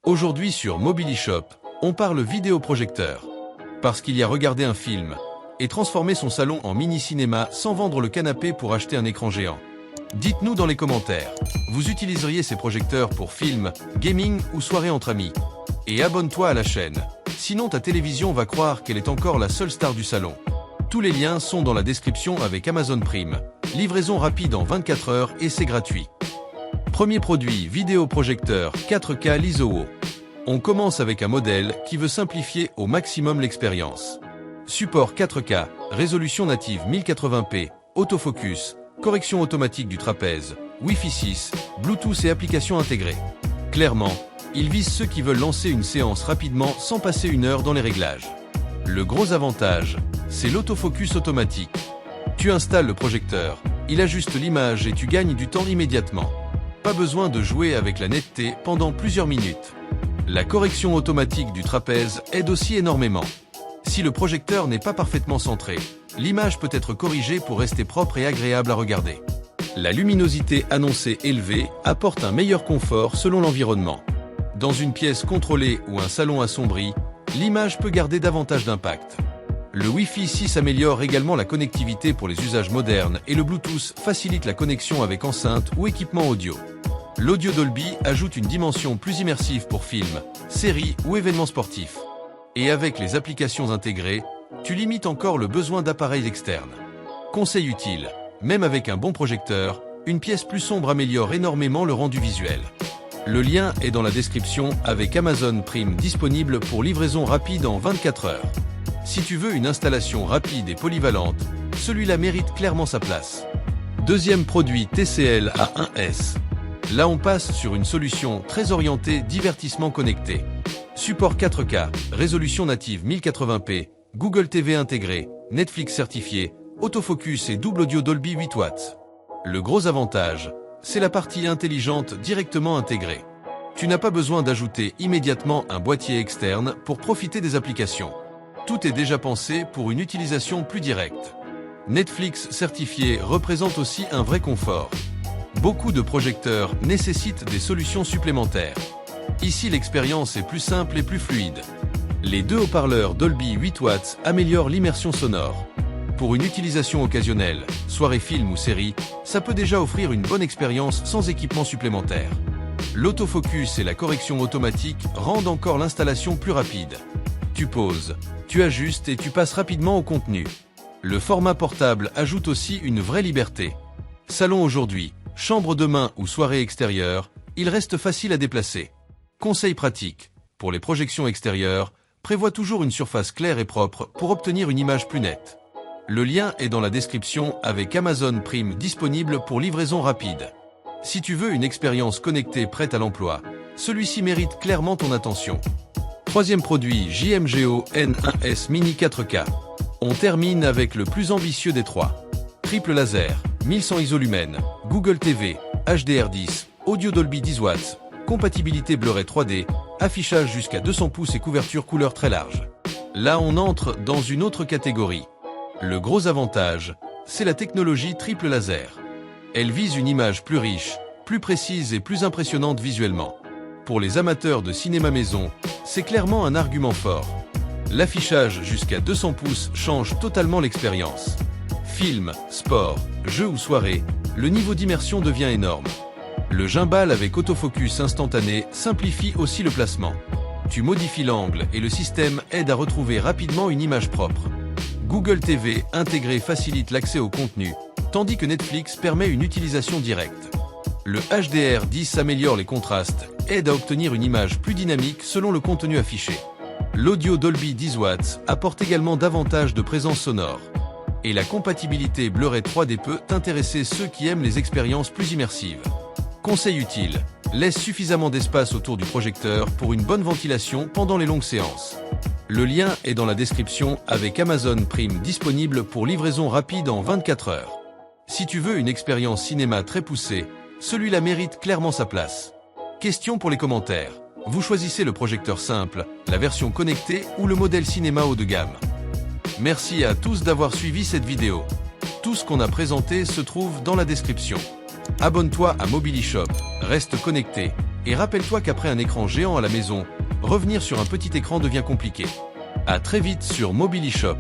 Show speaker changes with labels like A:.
A: Aujourd'hui sur Mobilishop, on parle vidéoprojecteur. Parce qu'il y a regardé un film et transformé son salon en mini-cinéma sans vendre le canapé pour acheter un écran géant. Dites-nous dans les commentaires, vous utiliseriez ces projecteurs pour film, gaming ou soirée entre amis? Et abonne-toi à la chaîne, sinon ta télévision va croire qu'elle est encore la seule star du salon. Tous les liens sont dans la description avec Amazon Prime. Livraison rapide en 24 heures et c'est gratuit. Premier produit, vidéoprojecteur 4K Lizoo. On commence avec un modèle qui veut simplifier au maximum l'expérience. Support 4K, résolution native 1080p, autofocus, correction automatique du trapèze, Wi-Fi 6, Bluetooth et applications intégrées. Clairement, il vise ceux qui veulent lancer une séance rapidement sans passer une heure dans les réglages. Le gros avantage, c'est l'autofocus automatique. Tu installes le projecteur, il ajuste l'image et tu gagnes du temps immédiatement. Pas besoin de jouer avec la netteté pendant plusieurs minutes. La correction automatique du trapèze aide aussi énormément. Si le projecteur n'est pas parfaitement centré, l'image peut être corrigée pour rester propre et agréable à regarder. La luminosité annoncée élevée apporte un meilleur confort selon l'environnement. Dans une pièce contrôlée ou un salon assombri, l'image peut garder davantage d'impact. Le Wi-Fi 6 améliore également la connectivité pour les usages modernes et le Bluetooth facilite la connexion avec enceinte ou équipement audio. L'audio Dolby ajoute une dimension plus immersive pour films, séries ou événements sportifs. Et avec les applications intégrées, tu limites encore le besoin d'appareils externes. Conseil utile, même avec un bon projecteur, une pièce plus sombre améliore énormément le rendu visuel. Le lien est dans la description avec Amazon Prime disponible pour livraison rapide en 24 heures. Si tu veux une installation rapide et polyvalente, celui-là mérite clairement sa place. Deuxième produit TCL A1S. Là on passe sur une solution très orientée divertissement connecté. Support 4K, résolution native 1080p, Google TV intégré, Netflix certifié, autofocus et double audio Dolby 8 watts. Le gros avantage, c'est la partie intelligente directement intégrée. Tu n'as pas besoin d'ajouter immédiatement un boîtier externe pour profiter des applications. Tout est déjà pensé pour une utilisation plus directe. Netflix certifié représente aussi un vrai confort. Beaucoup de projecteurs nécessitent des solutions supplémentaires. Ici, l'expérience est plus simple et plus fluide. Les deux haut-parleurs Dolby 8 watts améliorent l'immersion sonore. Pour une utilisation occasionnelle, soirée film ou série, ça peut déjà offrir une bonne expérience sans équipement supplémentaire. L'autofocus et la correction automatique rendent encore l'installation plus rapide. Tu poses, tu ajustes et tu passes rapidement au contenu. Le format portable ajoute aussi une vraie liberté. Salon aujourd'hui, chambre demain ou soirée extérieure, il reste facile à déplacer. Conseil pratique, pour les projections extérieures, prévois toujours une surface claire et propre pour obtenir une image plus nette. Le lien est dans la description avec Amazon Prime disponible pour livraison rapide. Si tu veux une expérience connectée prête à l'emploi, celui-ci mérite clairement ton attention. Troisième produit JMGO N1S Mini 4K. On termine avec le plus ambitieux des trois. Triple laser, 1100 isolumens, Google TV, HDR10, Audio Dolby 10 watts, compatibilité Blu-ray 3D, affichage jusqu'à 200 pouces et couverture couleur très large. Là on entre dans une autre catégorie. Le gros avantage, c'est la technologie triple laser. Elle vise une image plus riche, plus précise et plus impressionnante visuellement. Pour les amateurs de cinéma maison, c'est clairement un argument fort. L'affichage jusqu'à 200 pouces change totalement l'expérience. Film, sport, jeu ou soirée, le niveau d'immersion devient énorme. Le gimbal avec autofocus instantané simplifie aussi le placement. Tu modifies l'angle et le système aide à retrouver rapidement une image propre. Google TV intégré facilite l'accès au contenu, tandis que Netflix permet une utilisation directe. Le HDR10 améliore les contrastes, aide à obtenir une image plus dynamique selon le contenu affiché. L'audio Dolby 10 watts apporte également davantage de présence sonore. Et la compatibilité Blu-ray 3D peut intéresser ceux qui aiment les expériences plus immersives. Conseil utile, laisse suffisamment d'espace autour du projecteur pour une bonne ventilation pendant les longues séances. Le lien est dans la description avec Amazon Prime disponible pour livraison rapide en 24 heures. Si tu veux une expérience cinéma très poussée, celui-là mérite clairement sa place. Question pour les commentaires. Vous choisissez le projecteur simple, la version connectée ou le modèle cinéma haut de gamme. Merci à tous d'avoir suivi cette vidéo. Tout ce qu'on a présenté se trouve dans la description. Abonne-toi à Mobilishop, reste connecté Et rappelle-toi qu'après un écran géant à la maison, revenir sur un petit écran devient compliqué. À très vite sur Mobily Shop.